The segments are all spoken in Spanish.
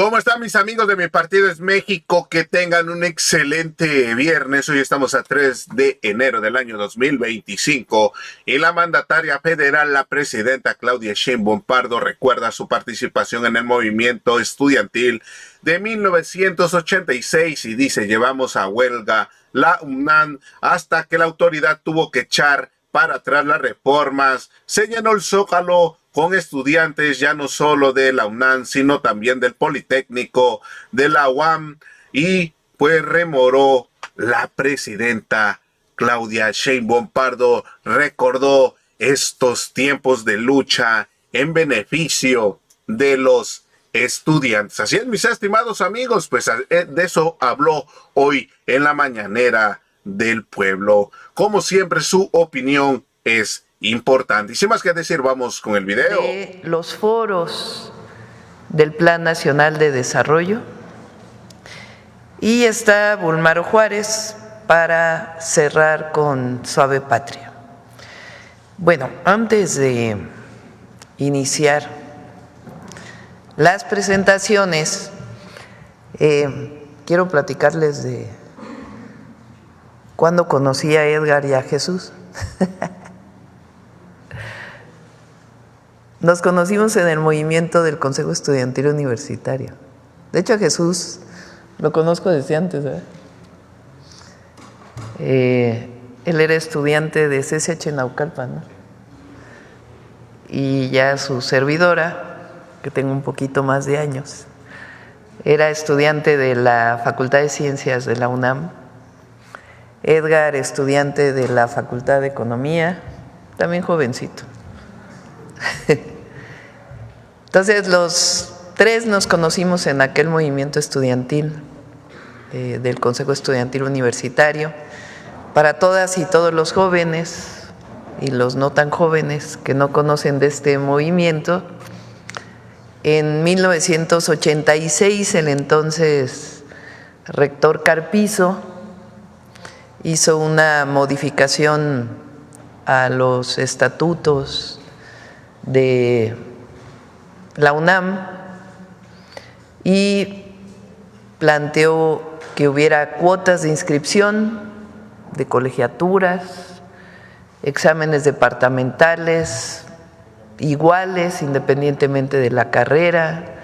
¿Cómo están mis amigos de Mi Partido es México? Que tengan un excelente viernes. Hoy estamos a 3 de enero del año 2025 y la mandataria federal, la presidenta Claudia Sheinbaum Pardo, recuerda su participación en el movimiento estudiantil de 1986 y dice: llevamos a huelga la UNAM hasta que la autoridad tuvo que echar para atrás las reformas. Se llenó el Zócalo con estudiantes ya no solo de la UNAM, sino también del Politécnico, de la UAM, y pues rememoró la presidenta Claudia Sheinbaum Pardo, recordó estos tiempos de lucha en beneficio de los estudiantes. Así es, mis estimados amigos, pues de eso habló hoy en la mañanera del pueblo. Como siempre, su opinión es importante. Y sin más que decir, vamos con el video. De los foros del Plan Nacional de Desarrollo, y está Bulmaro Juárez para cerrar con Suave Patria. Bueno, antes de iniciar las presentaciones, quiero platicarles de cuando conocí a Edgar y a Jesús. Nos conocimos en el movimiento del Consejo Estudiantil Universitario. De hecho, a Jesús lo conozco desde antes, ¿verdad? Él era estudiante de CCH Naucalpan, ¿no? Y ya su servidora, que tengo un poquito más de años, era estudiante de la Facultad de Ciencias de la UNAM. Edgar, estudiante de la Facultad de Economía, también jovencito. Entonces los tres nos conocimos en aquel movimiento estudiantil del Consejo Estudiantil Universitario. Para todas y todos los jóvenes y los no tan jóvenes que no conocen de este movimiento, en 1986 el entonces rector Carpizo hizo una modificación a los estatutos de la UNAM y planteó que hubiera cuotas de inscripción de colegiaturas, exámenes departamentales iguales independientemente de la carrera,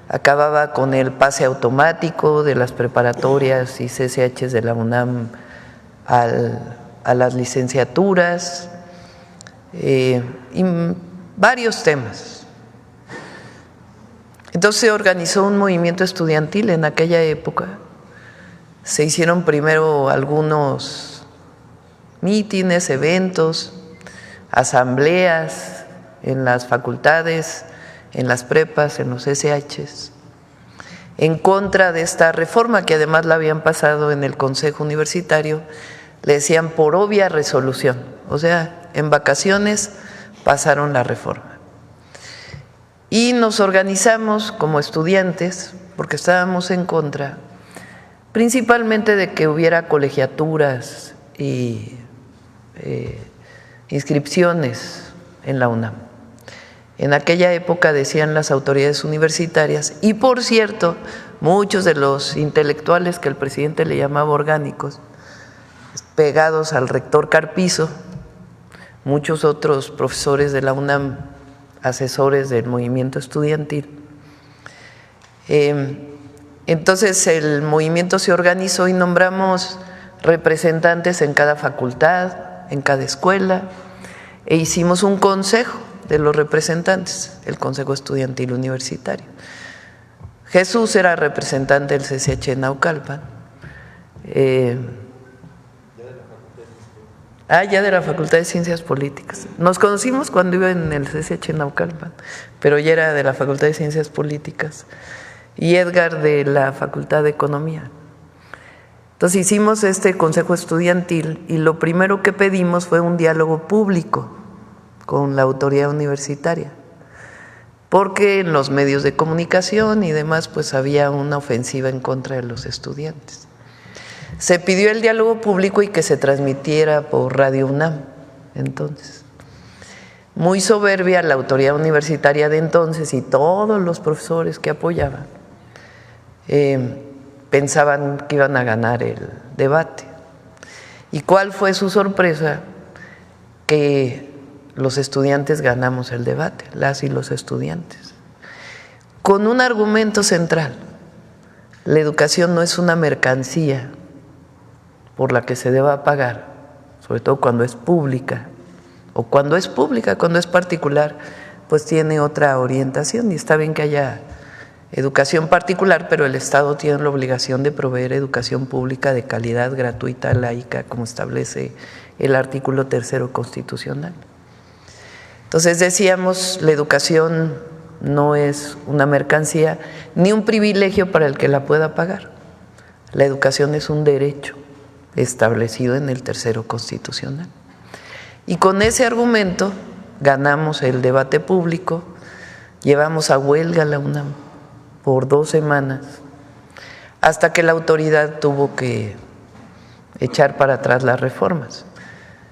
acababa con el pase automático de las preparatorias y CCHs de la UNAM a las licenciaturas, y varios temas. Entonces se organizó un movimiento estudiantil en aquella época. Se hicieron primero algunos mítines, eventos, asambleas en las facultades, en las prepas, en los SHs, en contra de esta reforma que además la habían pasado en el Consejo Universitario. Le decían por obvia resolución, o sea, en vacaciones pasaron la reforma. Y nos organizamos como estudiantes, porque estábamos en contra, principalmente de que hubiera colegiaturas y inscripciones en la UNAM. En aquella época decían las autoridades universitarias, y por cierto, muchos de los intelectuales que el presidente le llamaba orgánicos, pegados al rector Carpizo, muchos otros profesores de la UNAM, asesores del movimiento estudiantil. Entonces el movimiento se organizó y nombramos representantes en cada facultad, en cada escuela, e hicimos un consejo de los representantes, el Consejo Estudiantil Universitario. Jesús era representante del CCH en Naucalpan. Ya de la Facultad de Ciencias Políticas. Nos conocimos cuando iba en el CCH en Naucalpan, pero ya era de la Facultad de Ciencias Políticas. Y Edgar de la Facultad de Economía. Entonces hicimos este consejo estudiantil y lo primero que pedimos fue un diálogo público con la autoridad universitaria, porque en los medios de comunicación y demás pues había una ofensiva en contra de los estudiantes. Se pidió el diálogo público y que se transmitiera por Radio UNAM. Entonces, muy soberbia la autoridad universitaria de entonces y todos los profesores que apoyaban, pensaban que iban a ganar el debate. ¿Y cuál fue su sorpresa? Que los estudiantes ganamos el debate, las y los estudiantes, con un argumento central: la educación no es una mercancía por la que se deba pagar, sobre todo cuando es pública, o cuando es particular, pues tiene otra orientación, y está bien que haya educación particular, pero el Estado tiene la obligación de proveer educación pública de calidad, gratuita, laica, como establece el artículo 3º constitucional. Entonces decíamos, la educación no es una mercancía ni un privilegio para el que la pueda pagar. La educación es un derecho establecido en el 3º constitucional. Y con ese argumento ganamos el debate público, llevamos a huelga a la UNAM por 2 semanas, hasta que la autoridad tuvo que echar para atrás las reformas.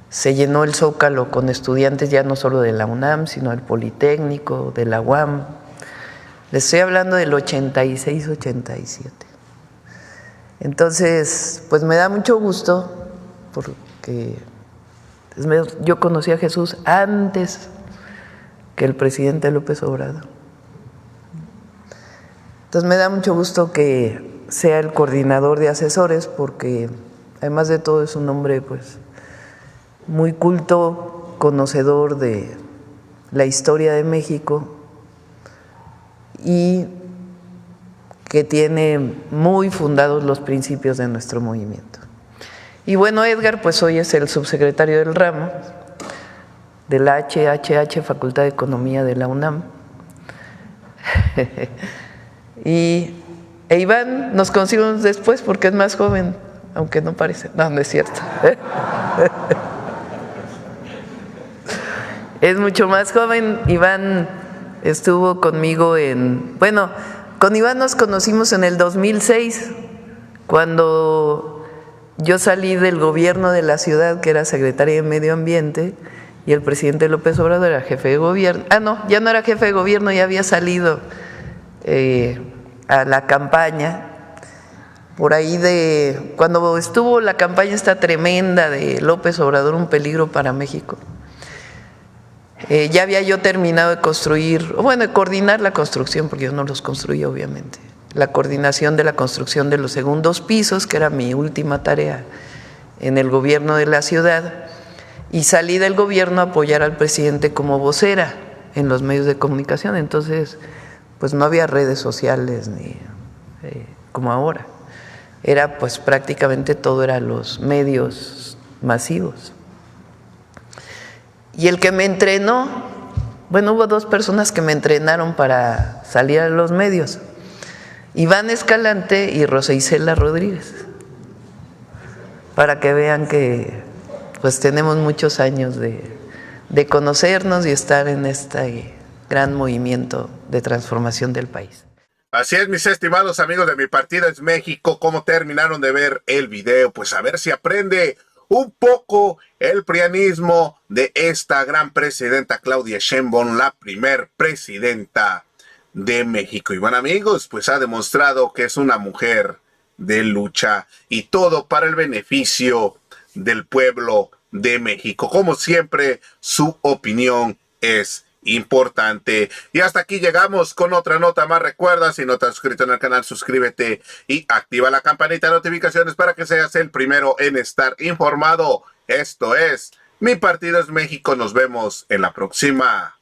Se llenó el Zócalo con estudiantes ya no solo de la UNAM, sino del Politécnico, de la UAM. Les estoy hablando del 86-87. Entonces, pues me da mucho gusto, porque yo conocí a Jesús antes que el presidente López Obrador. Entonces me da mucho gusto que sea el coordinador de asesores, porque además de todo es un hombre pues muy culto, conocedor de la historia de México y que tiene muy fundados los principios de nuestro movimiento. Y bueno, Edgar pues hoy es el subsecretario del ramo de la HHH, Facultad de Economía de la UNAM. E Iván nos conocimos después porque es más joven, aunque no parece. No, no es cierto. Es mucho más joven. Iván estuvo conmigo con Iván nos conocimos en el 2006, cuando yo salí del gobierno de la ciudad, que era secretaria de Medio Ambiente, y el presidente López Obrador era jefe de gobierno. Ya no era jefe de gobierno, ya había salido a la campaña, por ahí cuando estuvo la campaña esta tremenda de López Obrador, un peligro para México. Ya había yo terminado de de coordinar la construcción, porque yo no los construí obviamente, la coordinación de la construcción de los segundos pisos, que era mi última tarea en el gobierno de la ciudad, y salí del gobierno a apoyar al presidente como vocera en los medios de comunicación. Entonces pues no había redes sociales ni como ahora, era pues prácticamente todo eran los medios masivos. Y el que me entrenó, hubo 2 personas que me entrenaron para salir a los medios: Iván Escalante y Rosa Isela Rodríguez, para que vean que pues tenemos muchos años de conocernos y estar en este gran movimiento de transformación del país. Así es, mis estimados amigos de Mi Partido es México. ¿Cómo terminaron de ver el video? Pues a ver si aprende un poco el prianismo de esta gran presidenta Claudia Sheinbaum, la primer presidenta de México. Y bueno, amigos, pues ha demostrado que es una mujer de lucha y todo para el beneficio del pueblo de México. Como siempre, su opinión es importante. Y hasta aquí llegamos con otra nota más. Recuerda, si no te has suscrito en el canal, suscríbete y activa la campanita de notificaciones para que seas el primero en estar informado. Esto es Mi Partido es México. Nos vemos en la próxima.